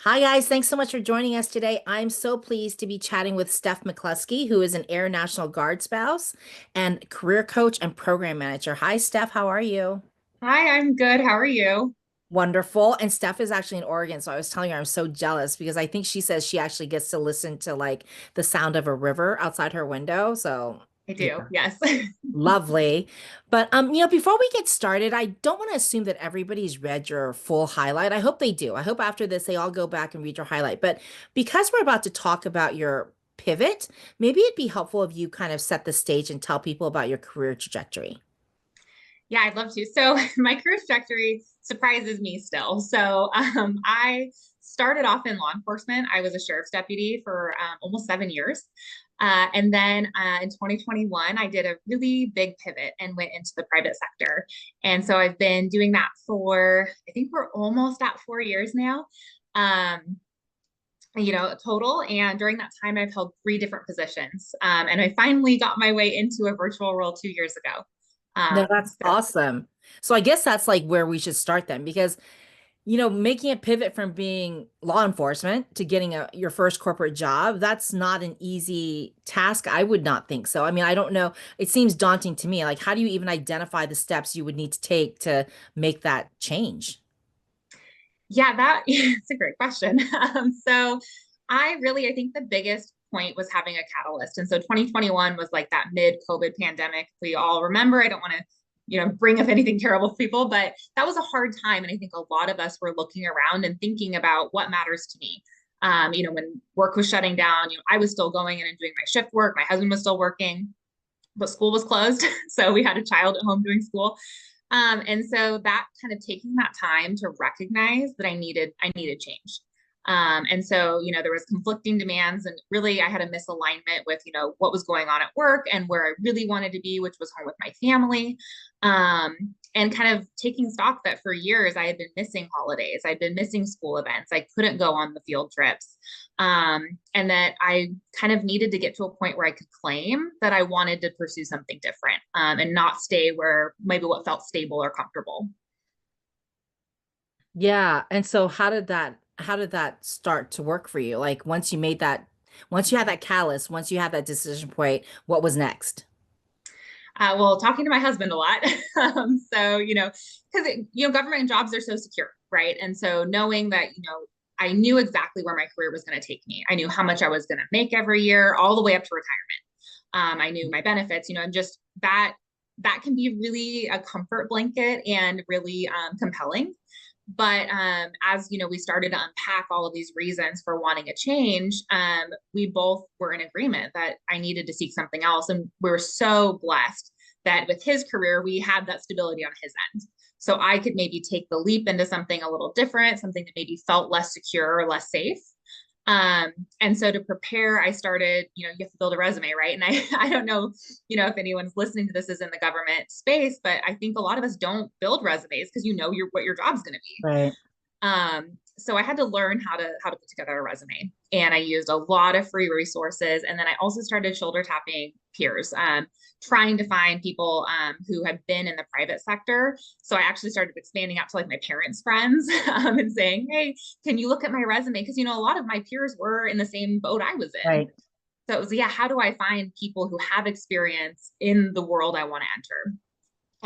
Hi, guys. Thanks so much for joining us today. I'm so pleased to be chatting with Steph McCluskey, who is an Air National Guard spouse and career coach and program manager. Hi, Steph. How are you? Hi, I'm good. How are you? Wonderful. And Steph is actually in Oregon. So I was telling her I'm so jealous because I think she says she actually gets to listen to like the sound of a river outside her window. So, I yeah. do. Yes. Lovely. But before we get started, I don't want to assume that everybody's read your full highlight. I hope they do. I hope after this they all go back and read your highlight. But because we're about to talk about your pivot, maybe it'd be helpful if you kind of set the stage and tell people about your career trajectory. Yeah, I'd love to. So my career trajectory surprises me still. So I started off in law enforcement. I was a sheriff's deputy for almost 7 years. And then in 2021, I did a really big pivot and went into the private sector. And so I've been doing that for, I think we're almost at 4 years now. Um, total. And during that time, I've held three different positions. And I finally got my way into a virtual role 2 years ago. No, Um, that's so awesome. So I guess that's like where we should start then, because making a pivot from being law enforcement to getting your first corporate job, that's not an easy task. I would not think so. I mean, I don't know. It seems daunting to me. Like, how do you even identify the steps you would need to take to make that change? yeah, that it's a great question. I think the biggest point was having a catalyst. And so 2021 was like that mid-COVID pandemic. We all remember. I don't want to, bring up anything terrible for people, but that was a hard time. And I think a lot of us were looking around and thinking about what matters to me. When work was shutting down, I was still going in and doing my shift work. My husband was still working, but school was closed. So we had a child at home doing school. And so that kind of taking that time to recognize that I needed change. And so, there was conflicting demands and really I had a misalignment with, what was going on at work and where I really wanted to be, which was home with my family. And kind of taking stock that for years I had been missing holidays. I'd been missing school events. I couldn't go on the field trips. And that I kind of needed to get to a point where I could claim that I wanted to pursue something different, and not stay where maybe what felt stable or comfortable. Yeah. And so how did that start to work for you? Like once you had that callus, once you had that decision point, what was next? Well, talking to my husband a lot. Because government jobs are so secure, right? And so knowing that, I knew exactly where my career was going to take me. I knew how much I was going to make every year, all the way up to retirement. I knew my benefits, and just that can be really a comfort blanket and really compelling. But as we started to unpack all of these reasons for wanting a change, we both were in agreement that I needed to seek something else. And we were so blessed that with his career, we had that stability on his end. So I could maybe take the leap into something a little different, something that maybe felt less secure or less safe. Um, and so to prepare, I started, you have to build a resume, right? And I don't know, if anyone's listening to this is in the government space, but I think a lot of us don't build resumes because what your job's going to be. Right. So I had to learn how to put together a resume, and I used a lot of free resources. And then I also started shoulder tapping peers, trying to find people who had been in the private sector. So I actually started expanding out to like my parents' friends, and saying, "Hey, can you look at my resume?" Because a lot of my peers were in the same boat I was in. Right. So it was, yeah, how do I find people who have experience in the world I want to enter?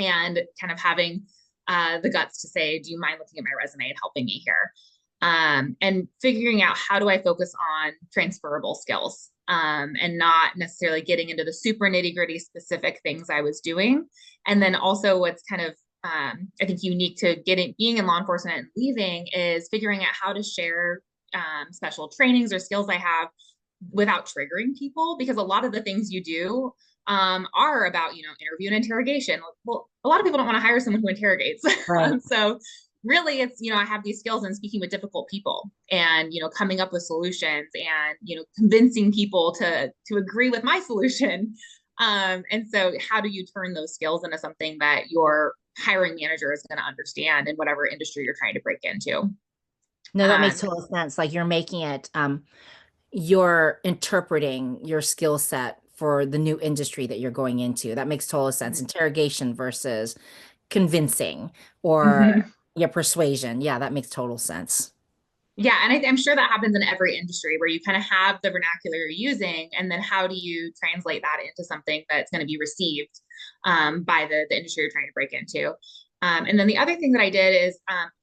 And kind of having the guts to say, do you mind looking at my resume and helping me here? And figuring out how do I focus on transferable skills, and not necessarily getting into the super nitty gritty specific things I was doing. And then also what's kind of I think unique to being in law enforcement and leaving is figuring out how to share special trainings or skills I have without triggering people, because a lot of the things you do are about, interview and interrogation. Well, a lot of people don't want to hire someone who interrogates. Right. So really it's, I have these skills in speaking with difficult people and, coming up with solutions and, convincing people to agree with my solution. And so how do you turn those skills into something that your hiring manager is going to understand in whatever industry you're trying to break into? No, that makes Um, total sense. Like you're interpreting your skill set for the new industry that you're going into. That makes total sense. Interrogation versus convincing or mhm. yeah, persuasion. Yeah, that makes total sense. Yeah, and I'm sure that happens in every industry where you kind of have the vernacular you're using, and then how do you translate that into something that's going to be received by the industry you're trying to break into? And then the other thing that I did is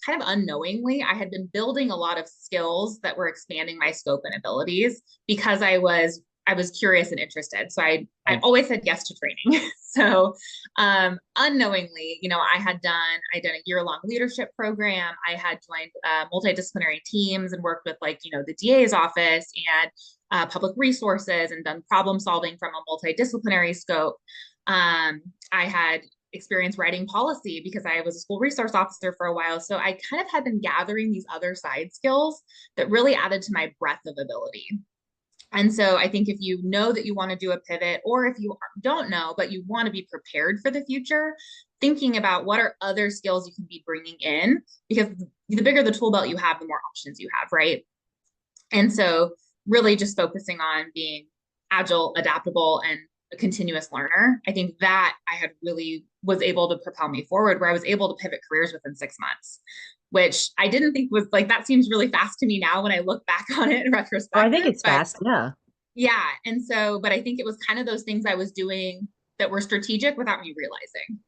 kind of unknowingly, I had been building a lot of skills that were expanding my scope and abilities because I was curious and interested. So I Right. always said yes to training. So unknowingly, I done a year-long leadership program. I had joined multidisciplinary teams and worked with the DA's office and public resources and done problem solving from a multidisciplinary scope. I had experience writing policy because I was a school resource officer for a while. So I kind of had been gathering these other side skills that really added to my breadth of ability. And so I think if you know that you want to do a pivot, or if you don't know, but you want to be prepared for the future, thinking about what are other skills you can be bringing in, because the bigger the tool belt you have, the more options you have, right? And so really just focusing on being agile, adaptable, and a continuous learner. I think that I had really was able to propel me forward where I was able to pivot careers within 6 months, which I didn't think was like, that seems really fast to me now when I look back on it in Oh, I think retrospective. it's But fast. Yeah. yeah. And so, but I think it was kind of those things I was doing that were strategic without me realizing.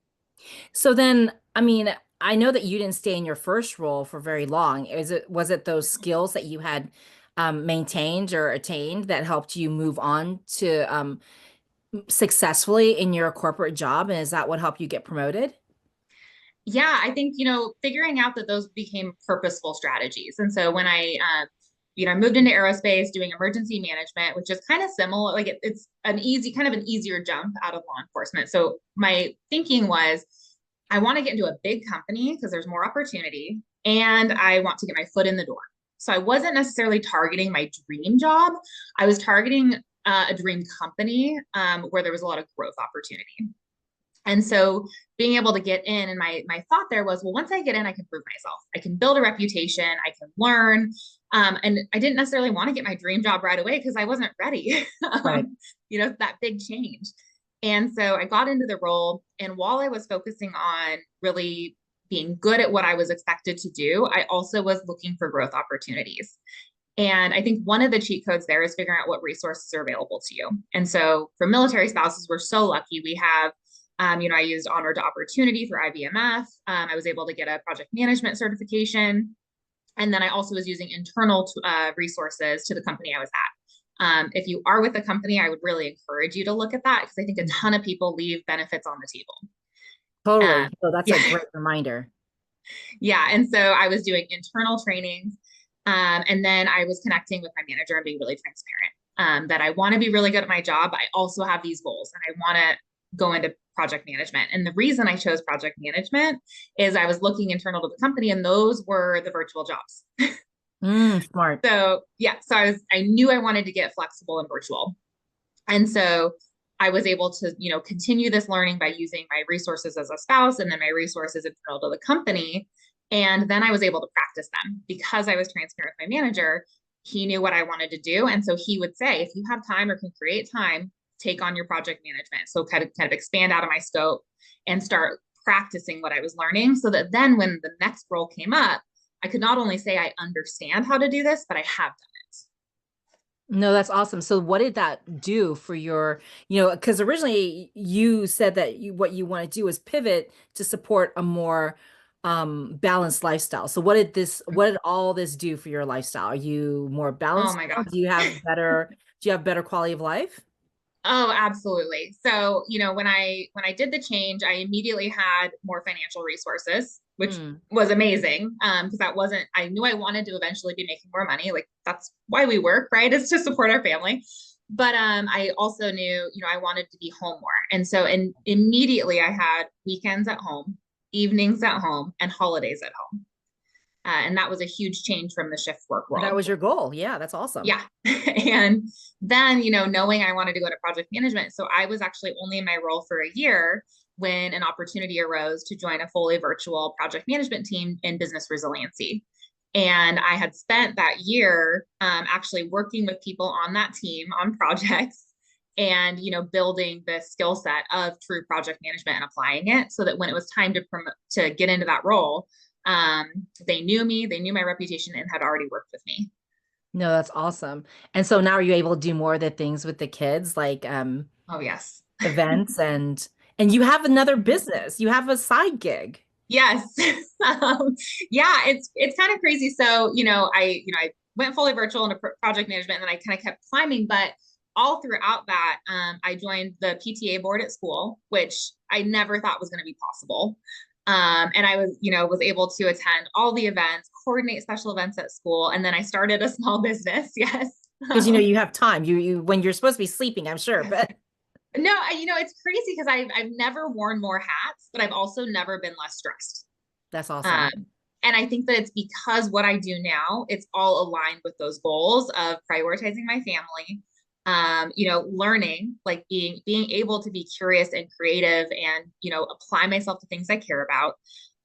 So then, I mean, I know that you didn't stay in your first role for very long. Was it those skills that you had maintained or attained that helped you move on to successfully in your corporate job? And is that what helped you get promoted? Yeah, I think, figuring out that those became purposeful strategies. And so when I moved into aerospace doing emergency management, which is kind of similar, like it's kind of an easier jump out of law enforcement. So my thinking was, I want to get into a big company because there's more opportunity and I want to get my foot in the door. So I wasn't necessarily targeting my dream job. I was targeting a dream company where there was a lot of growth opportunity. And so being able to get in, and my thought there was, well, once I get in, I can prove myself. I can build a reputation. I can learn. And I didn't necessarily want to get my dream job right away because I wasn't ready. Right. That big change. And so I got into the role. And while I was focusing on really being good at what I was expected to do, I also was looking for growth opportunities. And I think one of the cheat codes there is figuring out what resources are available to you. And so for military spouses, we're so lucky. We have I used Onward to Opportunity through IBMF. I was able to get a project management certification. And then I also was using internal resources to the company I was at. If you are with a company, I would really encourage you to look at that because I think a ton of people leave benefits on the table. Totally. So that's a Yeah, great reminder. yeah. And so I was doing internal trainings. And then I was connecting with my manager and being really transparent that I want to be really good at my job. I also have these goals and I want to go into project management. And the reason I chose project management is I was looking internal to the company and those were the virtual jobs. Smart. So yeah, so I knew I wanted to get flexible and virtual. And so I was able to, continue this learning by using my resources as a spouse and then my resources internal to the company. And then I was able to practice them because I was transparent with my manager. He knew what I wanted to do. And so he would say, if you have time or can create time, take on your project management. So kind of expand out of my scope and start practicing what I was learning so that then when the next role came up, I could not only say I understand how to do this, but I have done it. No, that's awesome. So what did that do for your, because originally you said that what you want to do is pivot to support a more balanced lifestyle. So what did all this do for your lifestyle? Are you more Oh balanced my now? gosh. Do you have better quality of life? Oh, absolutely. So, when I did the change, I immediately had more financial resources, which Hmm. was amazing. Because that wasn't, I knew I wanted to eventually be making more money. Like that's why we work, right? Is to support our family. But I also knew, I wanted to be home more. And so immediately I had weekends at home, evenings at home, and holidays at home. And that was a huge change from the shift work That world. was your goal. Yeah, that's awesome. Yeah. And then, knowing I wanted to go to project management. So I was actually only in my role for a year when an opportunity arose to join a fully virtual project management team in business resiliency. And I had spent that year actually working with people on that team on projects and building the skill set of true project management and applying it so that when it was time to get into that role, They knew me, they knew my reputation, and had already worked with me. No, that's awesome. And so now are you able to do more of the things with the kids, like Oh, yes. events and you have another business. You have a side gig. Yes. um, yeah, it's kind of crazy. So, I went fully virtual into project management, and then I kind of kept climbing. But all throughout that, I joined the PTA board at school, which I never thought was going to be possible. And I was able to attend all the events, coordinate special events at school, and then I started a small business. Yes. Because you have time. You when you're supposed to be sleeping, I'm sure, but No, it's crazy because I've never worn more hats, but I've also never been less stressed. that's awesome. Um, and I think that it's because what I do now, it's all aligned with those goals of prioritizing my family, learning, like being able to be curious and creative and, apply myself to things I care about.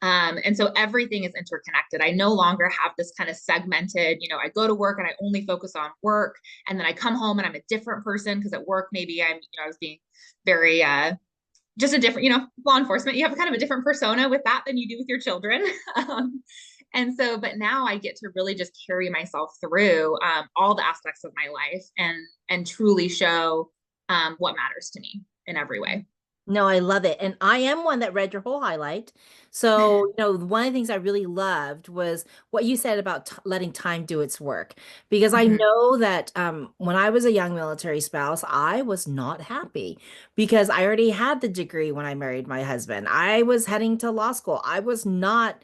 And so everything is interconnected. I no longer have this kind of segmented, I go to work and I only focus on work. And then I come home and I'm a different person because at work, maybe I was being very, just a different, law enforcement, you have kind of a different persona with that than you do with your children. And so, but now I get to really just carry myself through all the aspects of my life and truly show what matters to me in every way. No, I love it. And I am one that read your whole highlight. So, one of the things I really loved was what you said about t letting time do its work. Because I Mhm. know that when I was a young military spouse, I was not happy because I already had the degree when I married my husband. I was heading to law school. I was not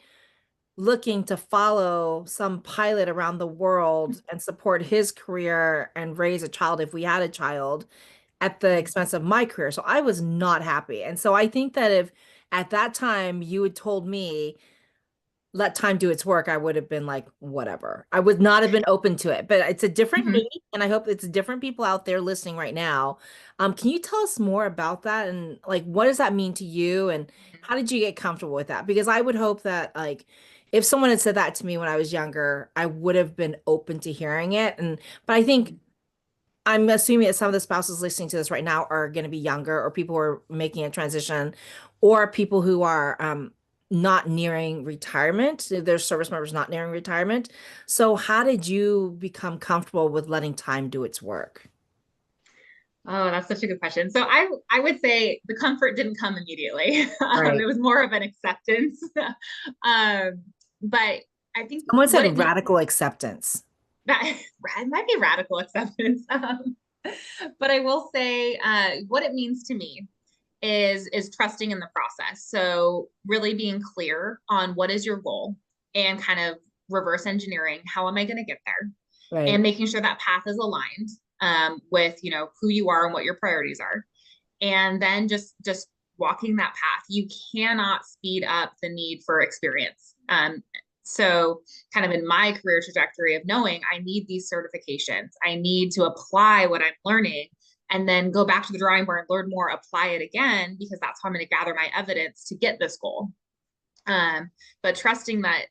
looking to follow some pilot around the world and support his career and raise a child if we had a child at the expense of my career. So I was not happy. And so I think that if at that time you had told me, let time do its work, I would have been like, whatever. I would not have been open to it. But it's a different Mhm. me, and I hope it's different people out there listening right now. Can you tell us more about that and like what does that mean to you and how did you get comfortable with that? Because I would hope that like if someone had said that to me when I was younger, I would have been open to hearing it. And but I think I'm assuming that some of the spouses listening to this right now are going to be younger or people who are making a transition or people who are not nearing retirement. Their service members not nearing retirement. So how did you become comfortable with letting time do its work? Oh, that's such a good question. So I would say the comfort didn't come immediately. It Right. was more of an acceptance. um, but I think Someone what it said means radical acceptance. that it might be radical acceptance. But I will say what it means to me is trusting in the process. So really being clear on what is your goal and kind of reverse engineering how am I going to get there Right. and making sure that path is aligned with who you are and what your priorities are, and then just walking that path. You cannot speed up the need for experience. So kind of in my career trajectory of knowing I need these certifications, I need to apply what I'm learning and then go back to the drawing board and learn more, apply it again, because that's how I'm going to gather my evidence to get this goal. But trusting that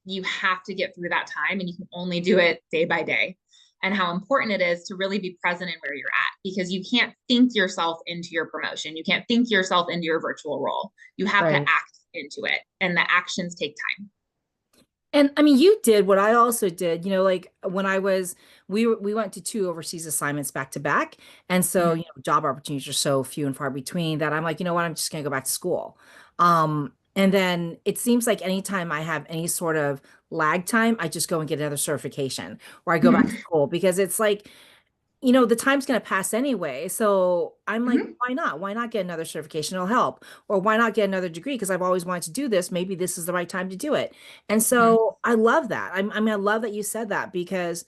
you have to get through that time and you can only do it day by day, and how important it is to really be present in where you're at, because you can't think yourself into your promotion. You can't think yourself into your virtual role. You have to Right. act into it, and the actions take time. And I mean, you did what I also did, like when we went to two overseas assignments back to back. And so, Mm-hmm. job opportunities are so few and far between that I'm like, you know what, I'm just gonna go back to school. And then it seems like anytime I have any sort of lag time, I just go and get another certification or I go back to Mm-hmm. school because it's like the time's going to pass anyway. So I'm like, Mm-hmm. why not? Why not get another certification? It'll help. Or why not get another degree? Because I've always wanted to do this. Maybe this is the right time to do it. And Mm-hmm. so I love that. I mean, I love that you said that because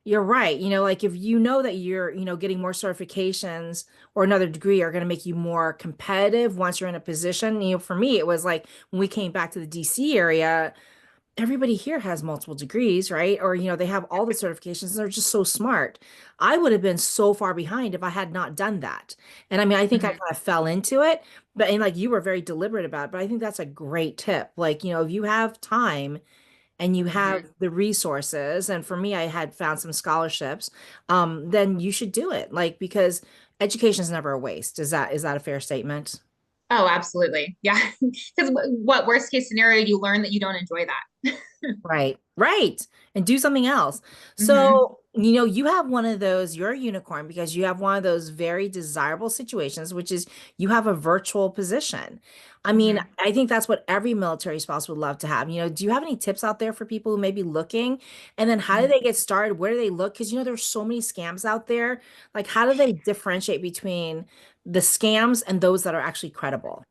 you're right. Like if you know that you're, getting more certifications or another degree are going to make you more competitive once you're in a position. For me, it was like when we came back to the DC area, everybody here has multiple degrees, right? Or, they have all the certifications and they're just so smart. I would have been so far behind if I had not done that. And I mean, I think I Mm-hmm. kind of fell into it, but and like you were very deliberate about it, but I think that's a great tip. Like, if you have time and you have Mm-hmm. the resources, and for me, I had found some scholarships, then you should do it. Like, because education is never a waste. Is that a fair statement? Oh, absolutely. Yeah. Because what worst case scenario, you learn that you don't enjoy that. Right, right. And do something else. hmm So, you have one of those, you're a unicorn because you have one of those very desirable situations, which is you have a virtual position. I mean, hmm I think that's what every military spouse would love to have. Do you have any tips out there for people who may be looking? And then how do they get started? Where do they look? Because, there's so many scams out there. Like, how do they differentiate between the scams and those that are actually credible?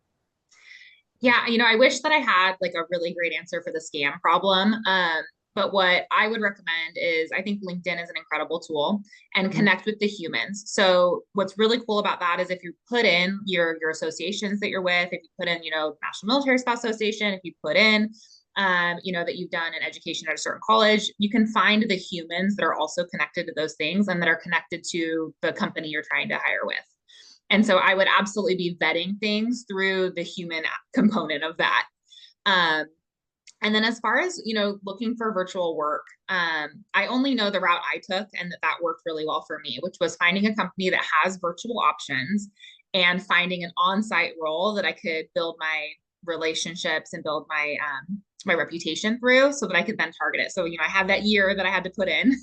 Yeah, I wish that I had like a really great answer for the scam problem. But what I would recommend is I think LinkedIn is an incredible tool and connect with the humans. So what's really cool about that is if you put in your associations that you're with, if you put in, National Military Spouse Association, if you put in that you've done an education at a certain college, you can find the humans that are also connected to those things and that are connected to the company you're trying to hire with. And so I would absolutely be vetting things through the human component of that. Um, and then as far as, looking for virtual work, I only know the route I took and that worked really well for me, which was finding a company that has virtual options and finding an on-site role that I could build my relationships and build my reputation through so that I could then target it. So, I had that year that I had to put in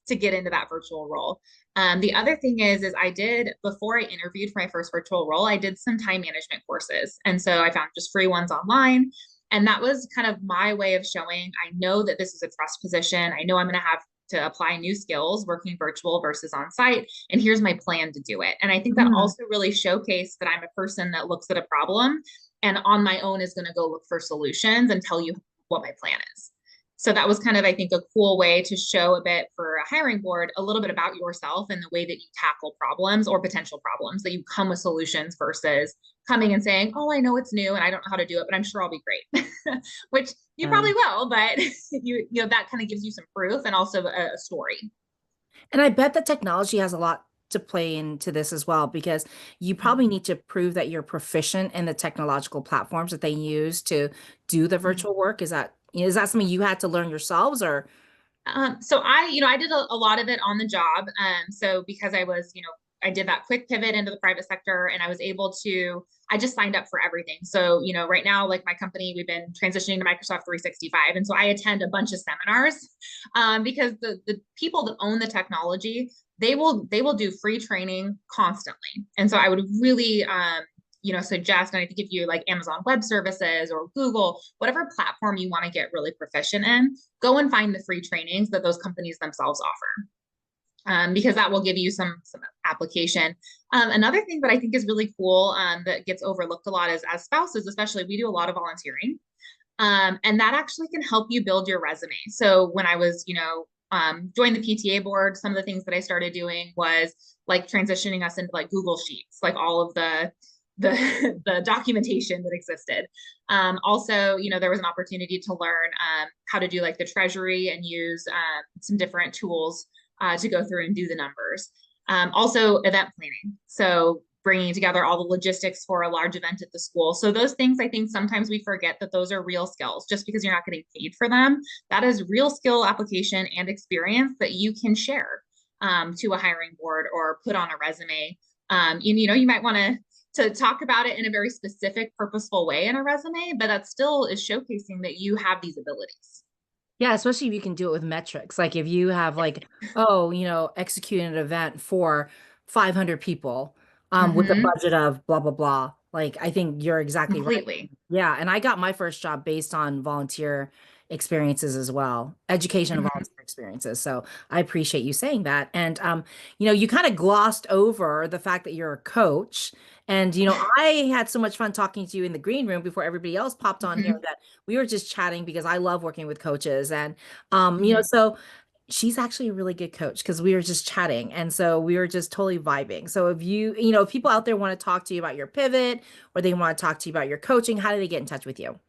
to get into that virtual role. The other thing is I did, before I interviewed for my first virtual role, I did some time management courses. And so I found just free ones online. And that was kind of my way of showing I know that this is a trust position. I know I'm going to have to apply new skills working virtual versus on site. And here's my plan to do it. And I think that Mhm. also really showcased that I'm a person that looks at a problem and on my own is going to go look for solutions and tell you what my plan is. So that was kind of, I think, a cool way to show a bit for a hiring board, a little bit about yourself and the way that you tackle problems or potential problems, that you come with solutions versus coming and saying, oh, I know it's new and I don't know how to do it, but I'm sure I'll be great, which you Yeah. probably will, but that kind of gives you some proof and also a story. And I bet that technology has a lot to play into this as well, because you probably need to prove that you're proficient in the technological platforms that they use to do the Mhm. virtual work. Is that something you had to learn yourselves or? So I did a lot of it on the job. So because I was, I did that quick pivot into the private sector and I was able to, I just signed up for everything. So, right now, like my company, we've been transitioning to Microsoft 365. And so I attend a bunch of seminars because the people that own the technology, they will do free training constantly. And so I would really suggest, and I think if you like Amazon Web Services or Google, whatever platform you want to get really proficient in, go and find the free trainings that those companies themselves offer. Because that will give you some application. Another thing that I think is really cool that gets overlooked a lot is as spouses, especially, we do a lot of volunteering. And that actually can help you build your resume. So when I was, joined the PTA board, some of the things that I started doing was like transitioning us into like Google Sheets, like all of the documentation that existed. Also, there was an opportunity to learn how to do like the treasury and use some different tools to go through and do the numbers. Also, event planning. So bringing together all the logistics for a large event at the school. So those things, I think sometimes we forget that those are real skills. Just because you're not getting paid for them, that is real skill application and experience that you can share to a hiring board or put on a resume. You might want to talk about it in a very specific, purposeful way in a resume, but that still is showcasing that you have these abilities. Yeah, especially if you can do it with metrics. Like if you have like, oh, execute an event for 500 people with a Mm-hmm. budget of blah, blah, blah. Like I think you're exactly right. Completely. Yeah, and I got my first job based on volunteer experiences as well, education and Mm-hmm. volunteer experiences. So I appreciate you saying that. And you kind of glossed over the fact that you're a coach. And I had so much fun talking to you in the green room before everybody else popped on here Mm-hmm. that we were just chatting because I love working with coaches. And Mm-hmm. so she's actually a really good coach because we were just chatting. And so we were just totally vibing. So if people out there want to talk to you about your pivot or they want to talk to you about your coaching, how do they get in touch with you?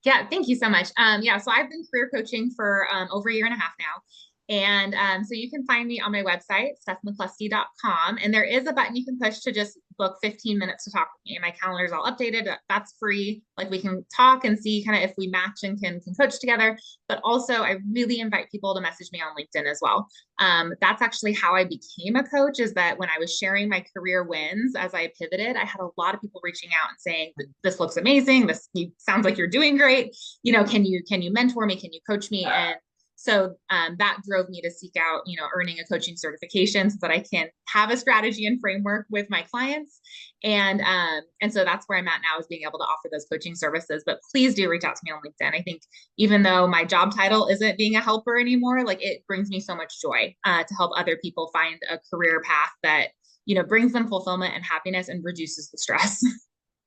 Yeah, thank you so much. Yeah, so I've been career coaching for over a year and a half now. And so you can find me on my website, stephmccluskey.com. And there is a button you can push to just book 15 minutes to talk with me. And my calendar is all updated. That's free. Like we can talk and see kind of if we match and can coach together. But also, I really invite people to message me on LinkedIn as well. That's actually how I became a coach, is that when I was sharing my career wins as I pivoted, I had a lot of people reaching out and saying, this looks amazing. This sounds like you're doing great. Can you mentor me? Can you coach me? And so that drove me to seek out, earning a coaching certification so that I can have a strategy and framework with my clients. And so that's where I'm at now, is being able to offer those coaching services. But please do reach out to me on LinkedIn. I think even though my job title isn't being a helper anymore, like it brings me so much joy to help other people find a career path that, brings them fulfillment and happiness and reduces the stress.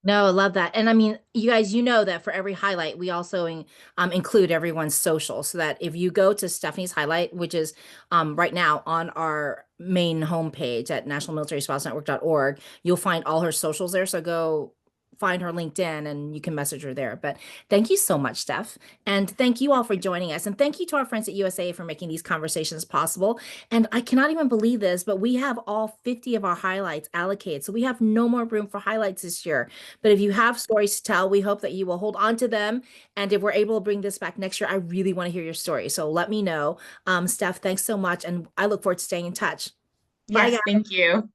No, I love that. And I mean, you guys, you know that for every highlight, we also include everyone's social, so that if you go to Stephanie's highlight, which is right now on our main homepage at nationalmilitaryspousenetwork.org, you'll find all her socials there. So go find her LinkedIn and you can message her there. But thank you so much, Steph. And thank you all for joining us. And thank you to our friends at USAA for making these conversations possible. And I cannot even believe this, but we have all 50 of our highlights allocated. So we have no more room for highlights this year. But if you have stories to tell, we hope that you will hold on to them. And if we're able to bring this back next year, I really want to hear your story. So let me know. Steph, thanks so much. And I look forward to staying in touch. Bye, Yes, guys. thank you.